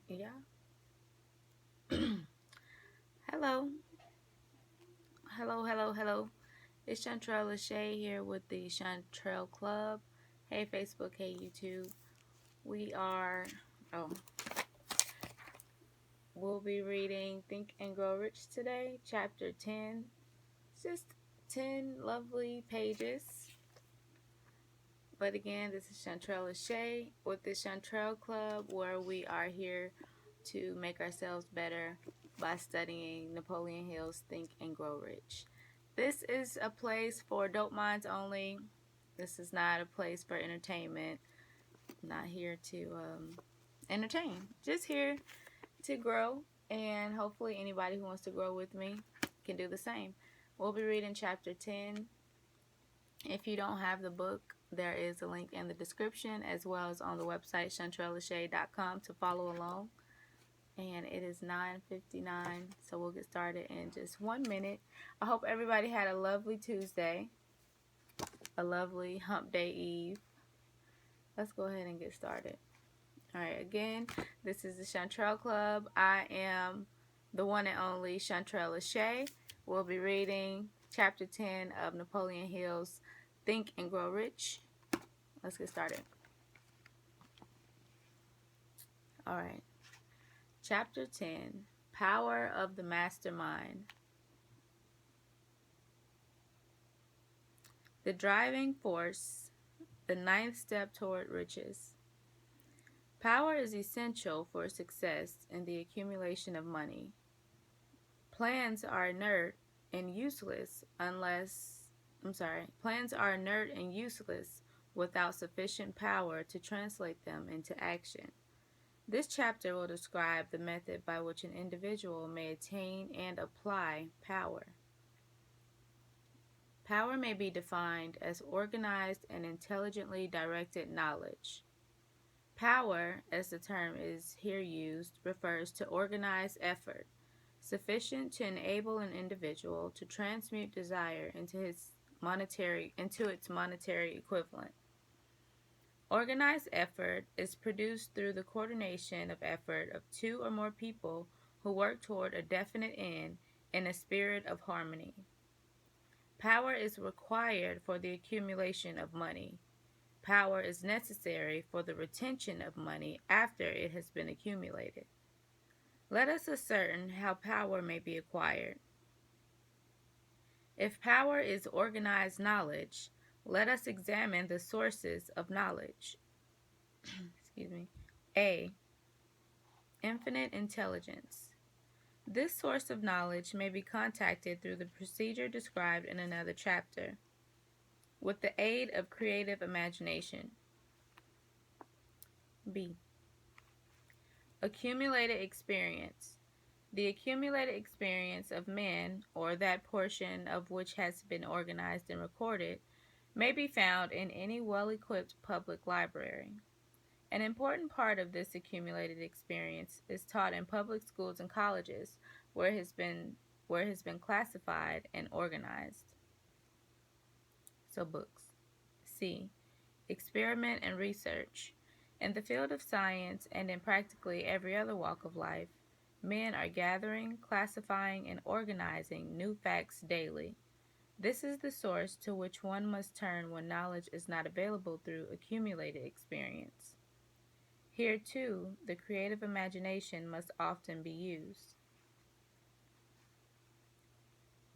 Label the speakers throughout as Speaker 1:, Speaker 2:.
Speaker 1: Yeah. Hello. Hello. It's Chantrelle Lashae here with the Chantrelle Club. Hey, Facebook. Hey, YouTube. We are, oh, we'll be reading Think and Grow Rich today, chapter 10. It's just 10 lovely pages. But again, this is Chantrelle Lashae with the Chantrelle Club, where we are here to make ourselves better by studying Napoleon Hill's Think and Grow Rich. This is a place for dope minds only. This is not a place for entertainment. I'm not here to entertain. Just here to grow, and hopefully anybody who wants to grow with me can do the same. We'll be reading chapter 10. If you don't have the book, there is a link in the description as well as on the website chantrellashade.com to follow along. And it is 9:59, so we'll get started in just 1 minute. I hope everybody had a lovely Tuesday, a lovely hump day eve. Let's go ahead and get started. All right, again, this is the Chantrelle Club. I am the one and only Chantrelle Lashae. We'll be reading chapter 10 of Napoleon Hill's Think and Grow Rich. Let's get started. All right. Chapter 10, Power of the Mastermind. The driving force, the ninth step toward riches. Power is essential for success in the accumulation of money. Plans are inert and useless without sufficient power to translate them into action. This chapter will describe the method by which an individual may attain and apply power. Power may be defined as organized and intelligently directed knowledge. Power, as the term is here used, refers to organized effort, sufficient to enable an individual to transmute desire into its monetary equivalent. Organized effort is produced through the coordination of effort of two or more people who work toward a definite end in a spirit of harmony. Power is required for the accumulation of money. Power is necessary for the retention of money after it has been accumulated. Let us ascertain how power may be acquired. If power is organized knowledge, let us examine the sources of knowledge. A. Infinite intelligence. This source of knowledge may be contacted through the procedure described in another chapter, with the aid of creative imagination. B. Accumulated experience. The accumulated experience of men, or that portion of which has been organized and recorded, may be found in any well-equipped public library. An important part of this accumulated experience is taught in public schools and colleges, where it has been classified and organized. So books. C. Experiment and research. In the field of science and in practically every other walk of life, men are gathering, classifying, and organizing new facts daily. This is the source to which one must turn when knowledge is not available through accumulated experience. Here, too, the creative imagination must often be used.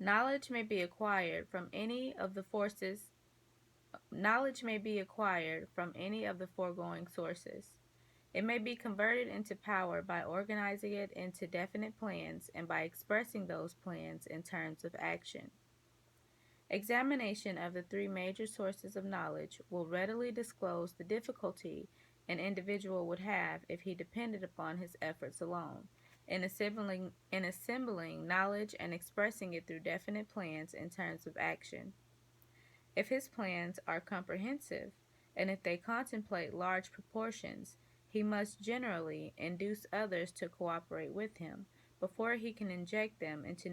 Speaker 1: Knowledge may be acquired from any of the foregoing sources. It may be converted into power by organizing it into definite plans and by expressing those plans in terms of action. Examination of the three major sources of knowledge will readily disclose the difficulty an individual would have if he depended upon his efforts alone in assembling knowledge and expressing it through definite plans in terms of action. If his plans are comprehensive, and if they contemplate large proportions, he must generally induce others to cooperate with him before he can inject them into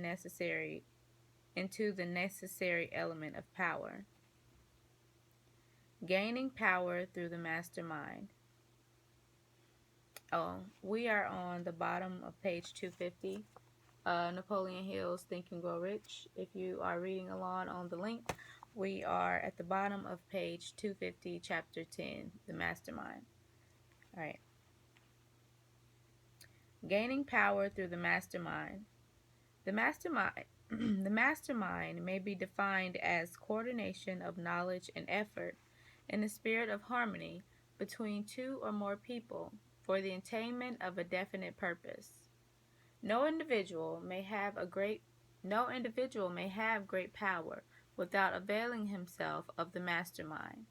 Speaker 1: the necessary element of power. Gaining power through the mastermind. We are on the bottom of page 250. Napoleon Hill's Think and Grow Rich. If you are reading along on the link, we are at the bottom of page 250, chapter 10, the mastermind. All right. Gaining power through the mastermind. The mastermind the mastermind may be defined as coordination of knowledge and effort in the spirit of harmony between two or more people for the attainment of a definite purpose. No individual may have great power without availing himself of the mastermind.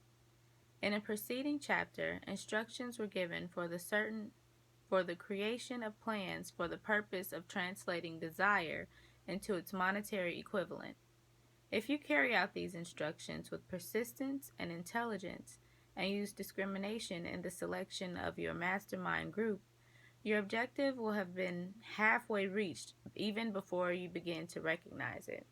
Speaker 1: In a preceding chapter, instructions were given for the creation of plans for the purpose of translating desire into its monetary equivalent. If you carry out these instructions with persistence and intelligence and use discrimination in the selection of your mastermind group, your objective will have been halfway reached even before you begin to recognize it.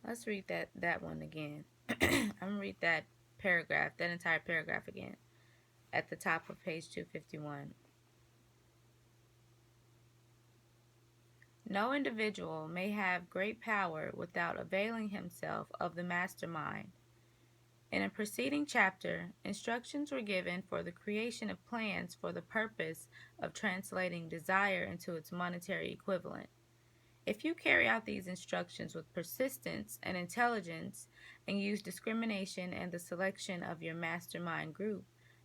Speaker 1: Let's read that one again. I'm going to read that entire paragraph again at the top of page 251. No individual may have great power without availing himself of the mastermind. In a preceding chapter, instructions were given for the creation of plans for the purpose of translating desire into its monetary equivalent. If you carry out these instructions with persistence and intelligence and use discrimination and the selection of your mastermind group,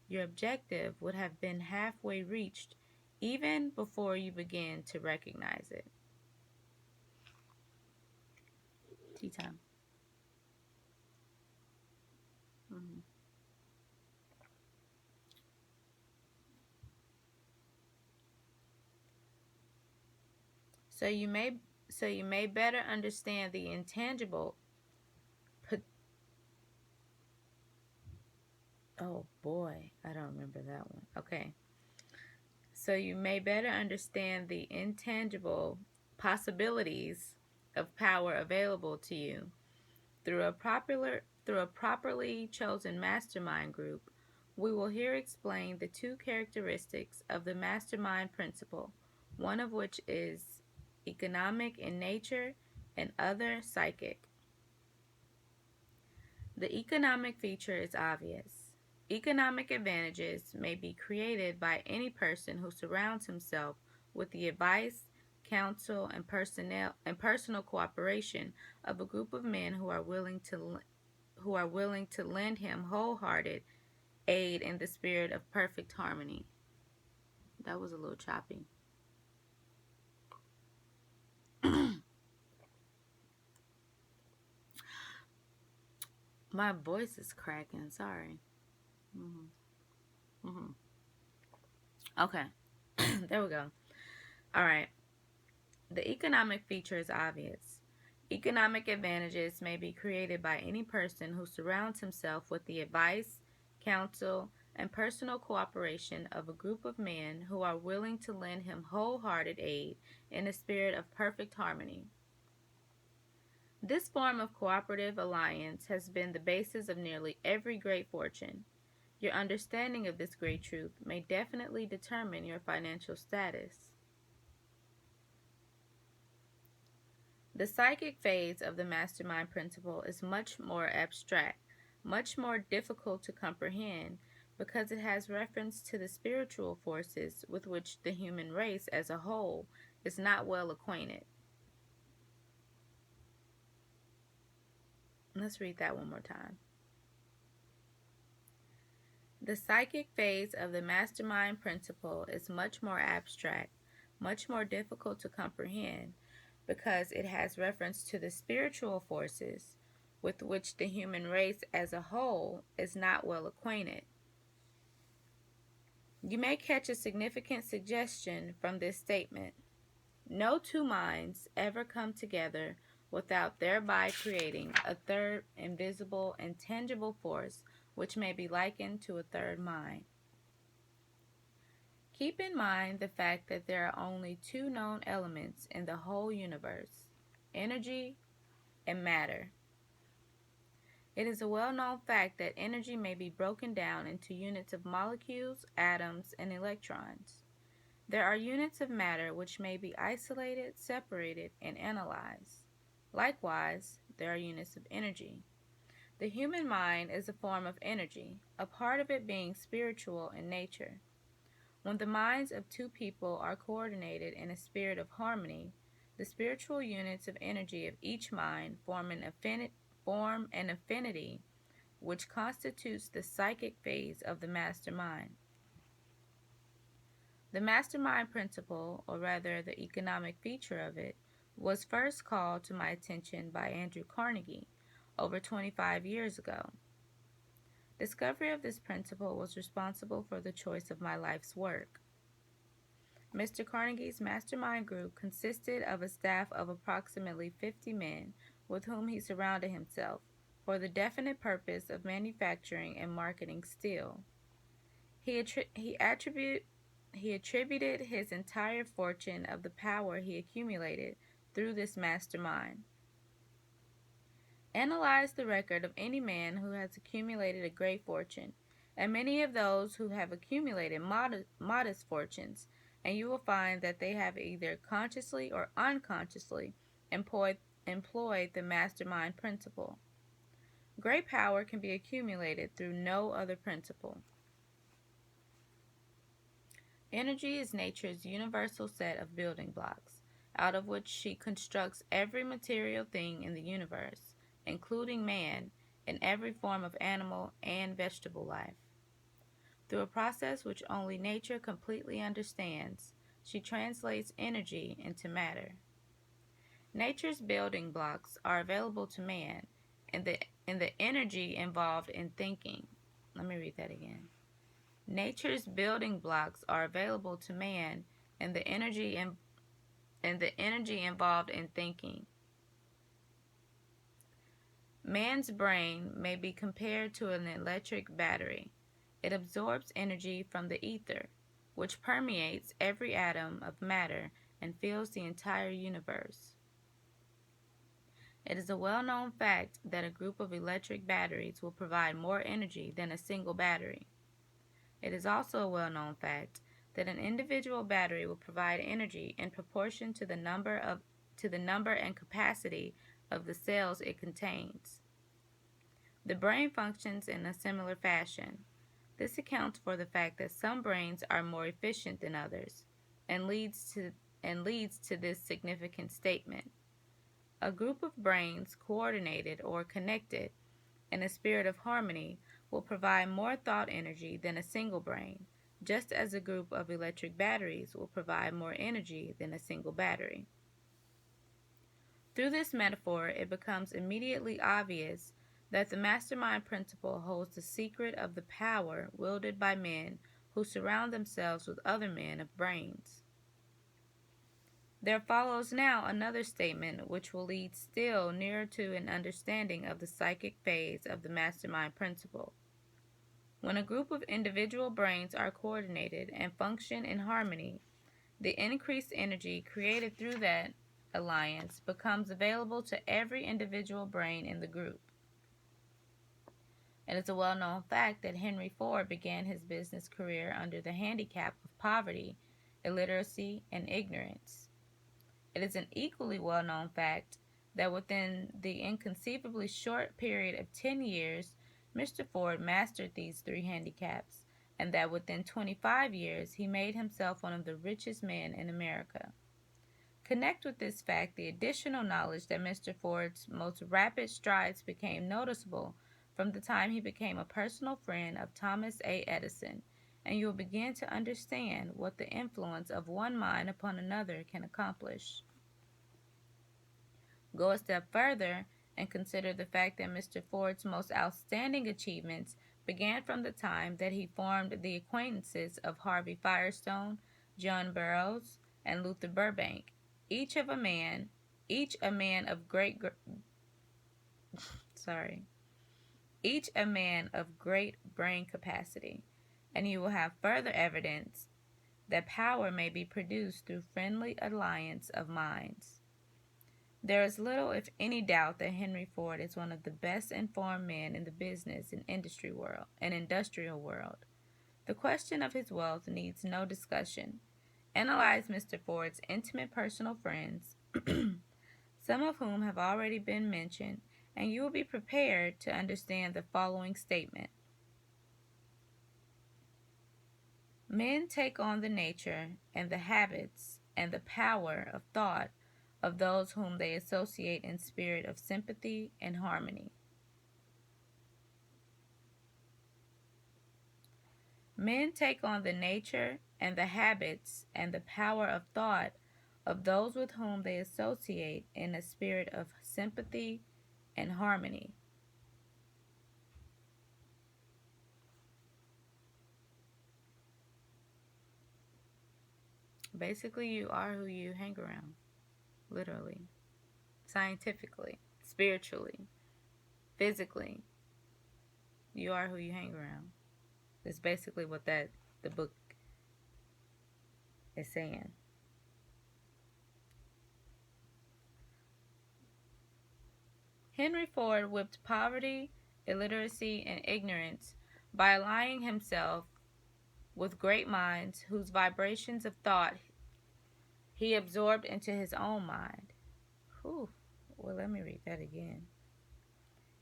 Speaker 1: your objective would have been halfway reached even before you begin to recognize it. Tea time. So you may better understand the intangible. Oh boy, I don't remember that one. Okay. So you may better understand the intangible possibilities of power available to you through a properly chosen mastermind group. We will here explain the two characteristics of the mastermind principle, one of which is economic in nature and other psychic. The economic feature is obvious. Economic advantages may be created by any person who surrounds himself with the advice, counsel, and personal cooperation of a group of men who are willing to lend him wholehearted aid in the spirit of perfect harmony. That was a little choppy. My voice is cracking. Sorry. Okay. There we go. All right. The economic feature is obvious. Economic advantages may be created by any person who surrounds himself with the advice, counsel, and personal cooperation of a group of men who are willing to lend him wholehearted aid in a spirit of perfect harmony. This form of cooperative alliance has been the basis of nearly every great fortune. Your understanding of this great truth may definitely determine your financial status. The psychic phase of the mastermind principle is much more abstract, much more difficult to comprehend, because it has reference to the spiritual forces with which the human race as a whole is not well acquainted. Let's read that one more time. The psychic phase of the mastermind principle is much more abstract, much more difficult to comprehend, because it has reference to the spiritual forces with which the human race as a whole is not well acquainted. You may catch a significant suggestion from this statement. No two minds ever come together without thereby creating a third invisible and tangible force which may be likened to a third mind. Keep in mind the fact that there are only two known elements in the whole universe: energy and matter. It is a well-known fact that energy may be broken down into units of molecules, atoms, and electrons. There are units of matter which may be isolated, separated, and analyzed. Likewise, there are units of energy. The human mind is a form of energy, a part of it being spiritual in nature. When the minds of two people are coordinated in a spirit of harmony, the spiritual units of energy of each mind form an affinity which constitutes the psychic phase of the mastermind. The mastermind principle, or rather the economic feature of it, was first called to my attention by Andrew Carnegie over 25 years ago. Discovery of this principle was responsible for the choice of my life's work. Mr. Carnegie's mastermind group consisted of a staff of approximately 50 men with whom he surrounded himself for the definite purpose of manufacturing and marketing steel. He attributed his entire fortune of the power he accumulated through this mastermind. Analyze the record of any man who has accumulated a great fortune, and many of those who have accumulated modest fortunes, and you will find that they have either consciously or unconsciously employed the mastermind principle. Great power can be accumulated through no other principle. Energy is nature's universal set of building blocks, out of which she constructs every material thing in the universe, including man, and every form of animal and vegetable life. Through a process which only nature completely understands, she translates energy into matter. Nature's building blocks are available to man, and the energy involved in thinking. Let me read that again. Nature's building blocks are available to man, and the energy involved in thinking. Man's brain may be compared to an electric battery. It absorbs energy from the ether, which permeates every atom of matter and fills the entire universe. It is a well-known fact that a group of electric batteries will provide more energy than a single battery. It is also a well-known fact that an individual battery will provide energy in proportion to the number and capacity of the cells it contains. The brain functions in a similar fashion. This accounts for the fact that some brains are more efficient than others, and leads to this significant statement. A group of brains coordinated or connected in a spirit of harmony will provide more thought energy than a single brain, just as a group of electric batteries will provide more energy than a single battery. Through this metaphor, it becomes immediately obvious that the mastermind principle holds the secret of the power wielded by men who surround themselves with other men of brains. There follows now another statement which will lead still nearer to an understanding of the psychic phase of the mastermind principle. When a group of individual brains are coordinated and function in harmony, the increased energy created through that alliance becomes available to every individual brain in the group. It is a well-known fact that Henry Ford began his business career under the handicap of poverty, illiteracy, and ignorance. It is an equally well-known fact that within the inconceivably short period of 10 years, Mr. Ford mastered these three handicaps, and that within 25 years he made himself one of the richest men in America. Connect with this fact the additional knowledge that Mr. Ford's most rapid strides became noticeable from the time he became a personal friend of Thomas A. Edison, and you will begin to understand what the influence of one mind upon another can accomplish. Go a step further and consider the fact that Mr. Ford's most outstanding achievements began from the time that he formed the acquaintances of Harvey Firestone, John Burroughs, and Luther Burbank, each a man of great brain capacity, and you will have further evidence that power may be produced through friendly alliance of minds. There is little, if any, doubt that Henry Ford is one of the best informed men in the business and industrial world. The question of his wealth needs no discussion. Analyze Mr. Ford's intimate personal friends, some of whom have already been mentioned, and you will be prepared to understand the following statement. Men take on the nature and the habits and the power of thought of those whom they associate in spirit of sympathy and harmony. Men take on the nature and the habits and the power of thought of those with whom they associate in a spirit of sympathy and harmony. Basically, you are who you hang around, literally, scientifically, spiritually, physically. You are who you hang around. That's basically what the book is saying. Henry Ford whipped poverty, illiteracy, and ignorance by allying himself with great minds whose vibrations of thought he absorbed into his own mind. Whew. Well, let me read that again.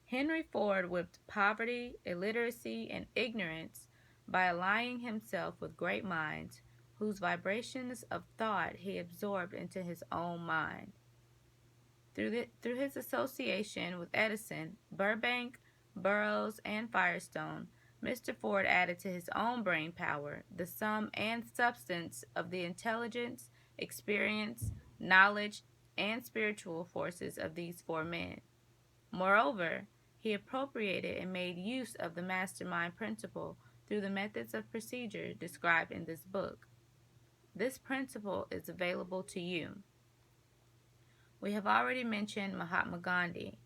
Speaker 1: Henry Ford whipped poverty, illiteracy, and ignorance by allying himself with great minds whose vibrations of thought he absorbed into his own mind. Through his association with Edison, Burbank, Burroughs, and Firestone, Mr. Ford added to his own brain power the sum and substance of the intelligence, experience, knowledge, and spiritual forces of these four men. Moreover, he appropriated and made use of the mastermind principle through the methods of procedure described in this book. This principle is available to you. We have already mentioned Mahatma Gandhi.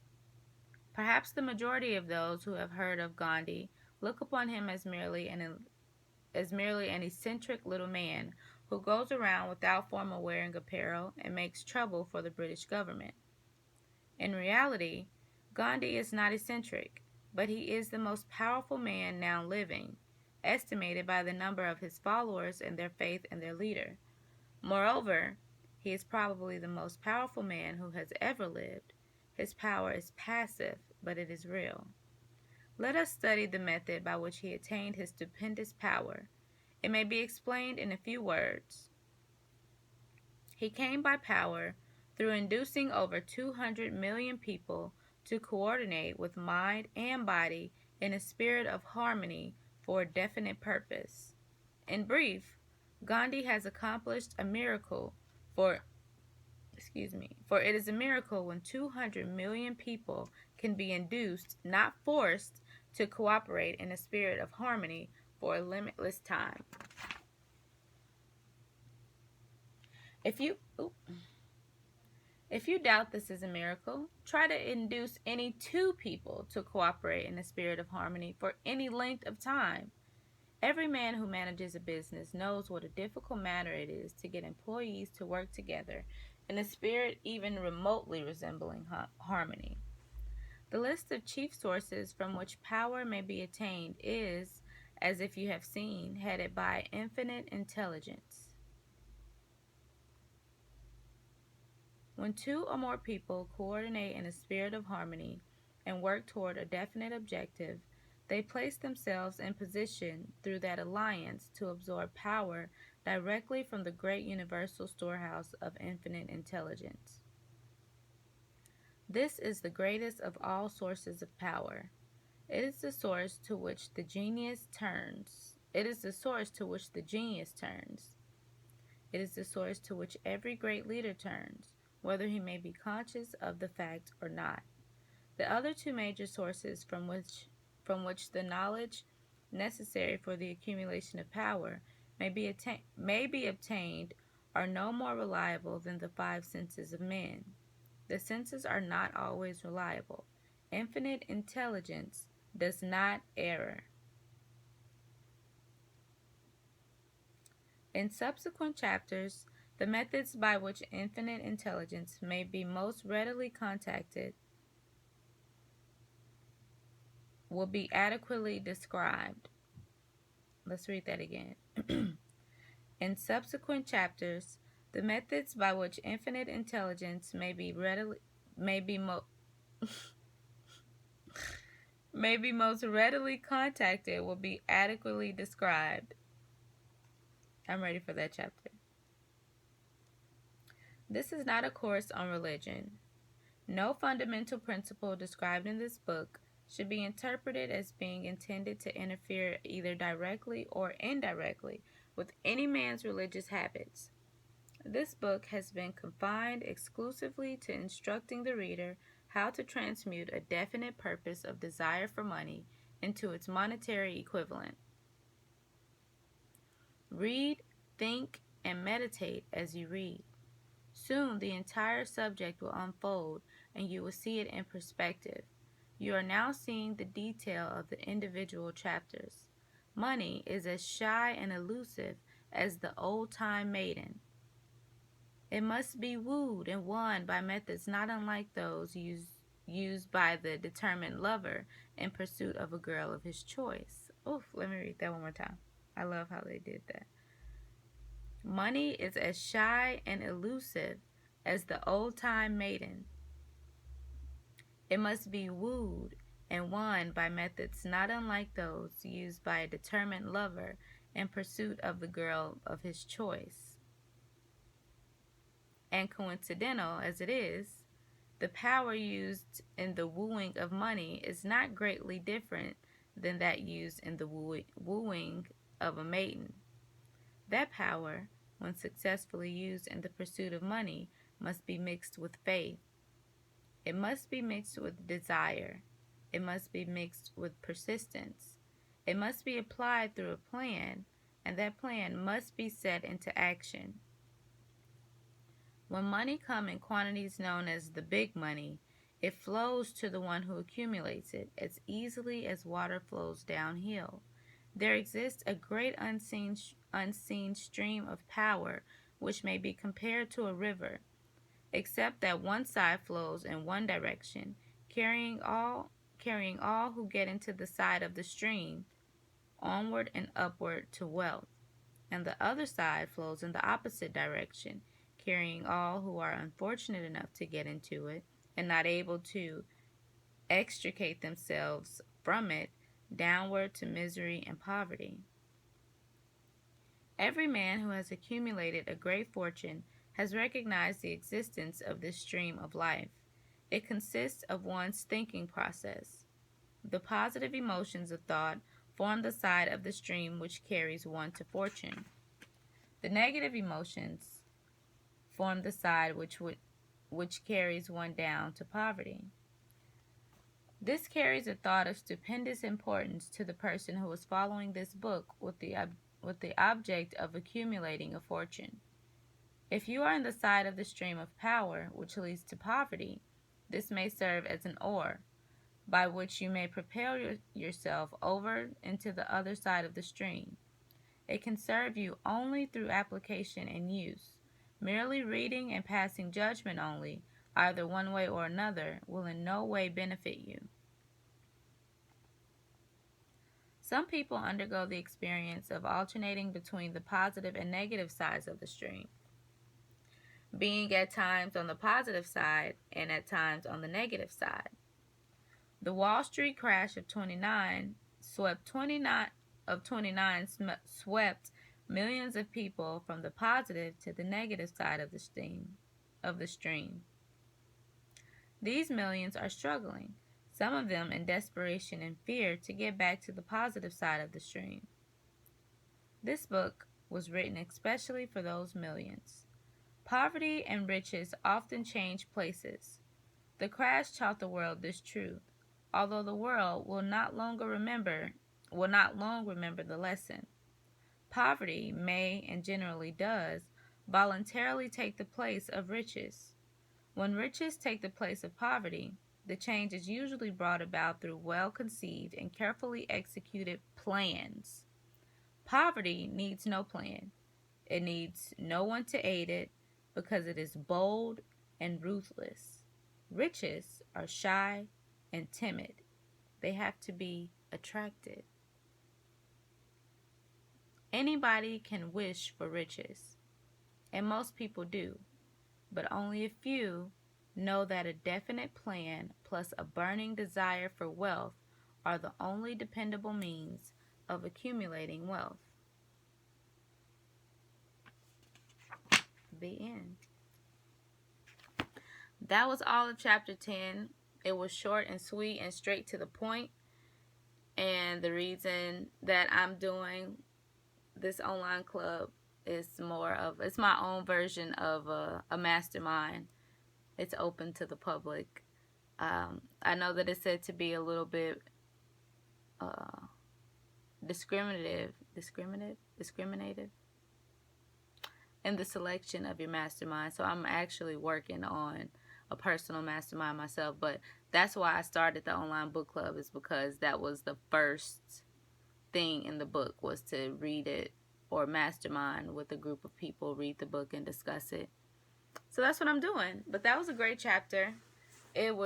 Speaker 1: Perhaps the majority of those who have heard of Gandhi look upon him as merely an eccentric little man who goes around without formal wearing apparel and makes trouble for the British government. In reality, Gandhi is not eccentric, but he is the most powerful man now living, estimated by the number of his followers and their faith in their leader. Moreover, he is probably the most powerful man who has ever lived. His power is passive, but it is real. Let us study the method by which he attained his stupendous power. It may be explained in a few words. He came by power through inducing over 200 million people to coordinate with mind and body in a spirit of harmony for a definite purpose. In brief, Gandhi has accomplished a miracle for it is a miracle when 200 million people can be induced, not forced, to cooperate in a spirit of harmony for a limitless time. If you doubt this is a miracle, try to induce any two people to cooperate in a spirit of harmony for any length of time. Every man who manages a business knows what a difficult matter it is to get employees to work together in a spirit even remotely resembling harmony. The list of chief sources from which power may be attained is, as if you have seen, headed by infinite intelligence. When two or more people coordinate in a spirit of harmony and work toward a definite objective, they place themselves in position through that alliance to absorb power directly from the great universal storehouse of infinite intelligence. This is the greatest of all sources of power. It is the source to which the genius turns. It is the source to which the genius turns. It is the source to which every great leader turns, whether he may be conscious of the fact or not. The other two major sources from which the knowledge necessary for the accumulation of power may be obtained are no more reliable than the five senses of men. The senses are not always reliable. Infinite intelligence does not err. In subsequent chapters, The methods by which infinite intelligence may be most readily contacted will be adequately described. Let's read that again. In subsequent chapters, the methods by which infinite intelligence may be most readily contacted will be adequately described. I'm ready for that chapter. This is not a course on religion. No fundamental principle described in this book should be interpreted as being intended to interfere either directly or indirectly with any man's religious habits. This book has been confined exclusively to instructing the reader how to transmute a definite purpose of desire for money into its monetary equivalent. Read, think, and meditate as you read. Soon the entire subject will unfold and you will see it in perspective. You are now seeing the detail of the individual chapters. Money is as shy and elusive as the old-time maiden. It must be wooed and won by methods not unlike those used by the determined lover in pursuit of a girl of his choice. Oof, let me read that one more time. I love how they did that. Money is as shy and elusive as the old-time maiden. It must be wooed and won by methods not unlike those used by a determined lover in pursuit of the girl of his choice. And coincidental as it is, the power used in the wooing of money is not greatly different than that used in the wooing of a maiden. That power, when successfully used in the pursuit of money, must be mixed with faith. It must be mixed with desire. It must be mixed with persistence. It must be applied through a plan, and that plan must be set into action. When money comes in quantities known as the big money, it flows to the one who accumulates it as easily as water flows downhill. There exists a great unseen stream of power which may be compared to a river, except that one side flows in one direction, carrying all who get into the side of the stream onward and upward to wealth, and the other side flows in the opposite direction, carrying all who are unfortunate enough to get into it and not able to extricate themselves from it downward to misery and poverty. Every man who has accumulated a great fortune has recognized the existence of this stream of life. It consists of one's thinking process. The positive emotions of thought form the side of the stream which carries one to fortune. The negative emotions form the side which carries one down to poverty. This carries a thought of stupendous importance to the person who is following this book with the object of accumulating a fortune. If you are on the side of the stream of power which leads to poverty, this may serve as an oar, by which you may propel yourself over into the other side of the stream. It can serve you only through application and use. Merely reading and passing judgment only, either one way or another, will in no way benefit you. Some people undergo the experience of alternating between the positive and negative sides of the stream, being at times on the positive side and at times on the negative side. The Wall Street crash of 29 swept millions of people from the positive to the negative side of the stream. These millions are struggling, some of them in desperation and fear, to get back to the positive side of the stream. This book was written especially for those millions. Poverty and riches often change places. The crash taught the world this truth, although the world will not long remember the lesson. Poverty may, and generally does, voluntarily take the place of riches. When riches take the place of poverty, the change is usually brought about through well-conceived and carefully executed plans. Poverty needs no plan. It needs no one to aid it because it is bold and ruthless. Riches are shy and timid. They have to be attracted. Anybody can wish for riches, and most people do, but only a few know that a definite plan plus a burning desire for wealth are the only dependable means of accumulating wealth. The end. That was all of chapter 10. It was short and sweet and straight to the point. And the reason that I'm doing this online club is it's my own version of a mastermind. It's open to the public. I know that it's said to be a little bit discriminative in the selection of your mastermind. So I'm actually working on a personal mastermind myself, but that's why I started the online book club, is because that was the first thing in the book, was to read it or mastermind with a group of people, read the book and discuss it. So that's what I'm doing. But that was a great chapter. It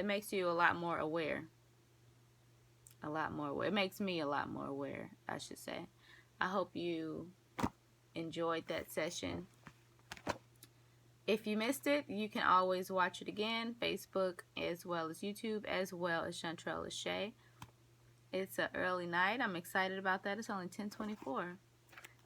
Speaker 1: makes you a lot more aware. It makes me a lot more aware, I should say. I hope you enjoyed that session. If you missed it, you can always watch it again, Facebook as well as YouTube, as well as Chantrelle Lashae. It's an early night. I'm excited about that. It's only 10:24.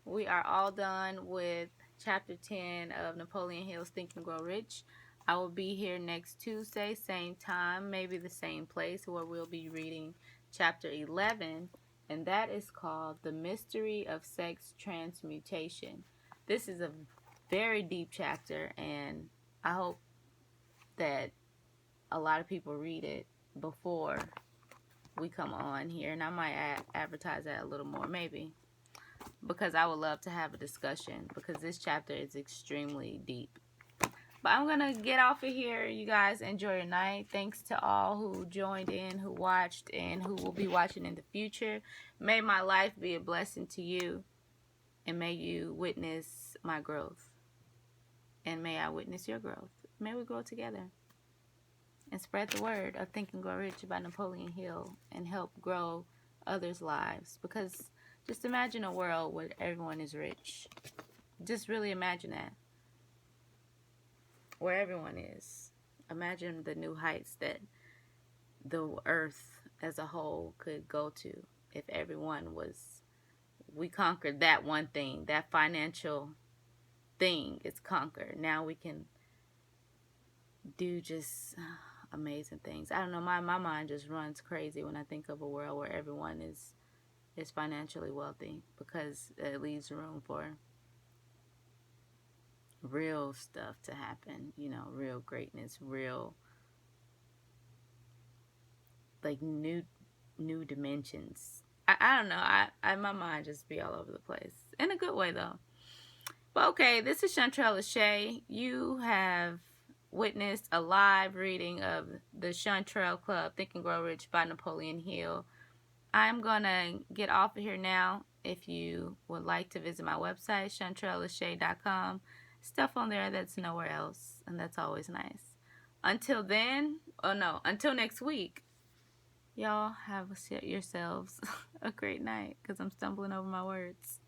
Speaker 1: We are all done with chapter 10 of Napoleon Hill's Think and Grow Rich. I will be here next Tuesday, same time, maybe the same place, where we'll be reading chapter 11, and that is called The Mystery of Sex Transmutation. This is a very deep chapter, and I hope that a lot of people read it before we come on here, and I might advertise that a little more, maybe, because I would love to have a discussion, because this chapter is extremely deep. But I'm going to get off of here. You guys enjoy your night. Thanks to all who joined in, who watched, and who will be watching in the future. May my life be a blessing to you, and may you witness my growth. And may I witness your growth. May we grow together and spread the word of Think and Grow Rich by Napoleon Hill and help grow others' lives. Because just imagine a world where everyone is rich. Just really imagine that. Where everyone is. Imagine the new heights that the earth as a whole could go to if everyone we conquered that one thing, that financial thing is conquered. Now we can do just amazing things. I don't know, my mind just runs crazy when I think of a world where everyone is financially wealthy, because it leaves room for real stuff to happen, real greatness, real like new dimensions. I don't know. I my mind just be all over the place. In a good way though. But okay, this is Chantrelle Lashae. You have witnessed a live reading of the Chantrelle Club Think and Grow Rich by Napoleon Hill. I'm gonna get off of here now. If you would like to visit my website, chantrellelashae.com, stuff on there that's nowhere else, and that's always nice. Until then, until next week, y'all have yourselves a great night, because I'm stumbling over my words.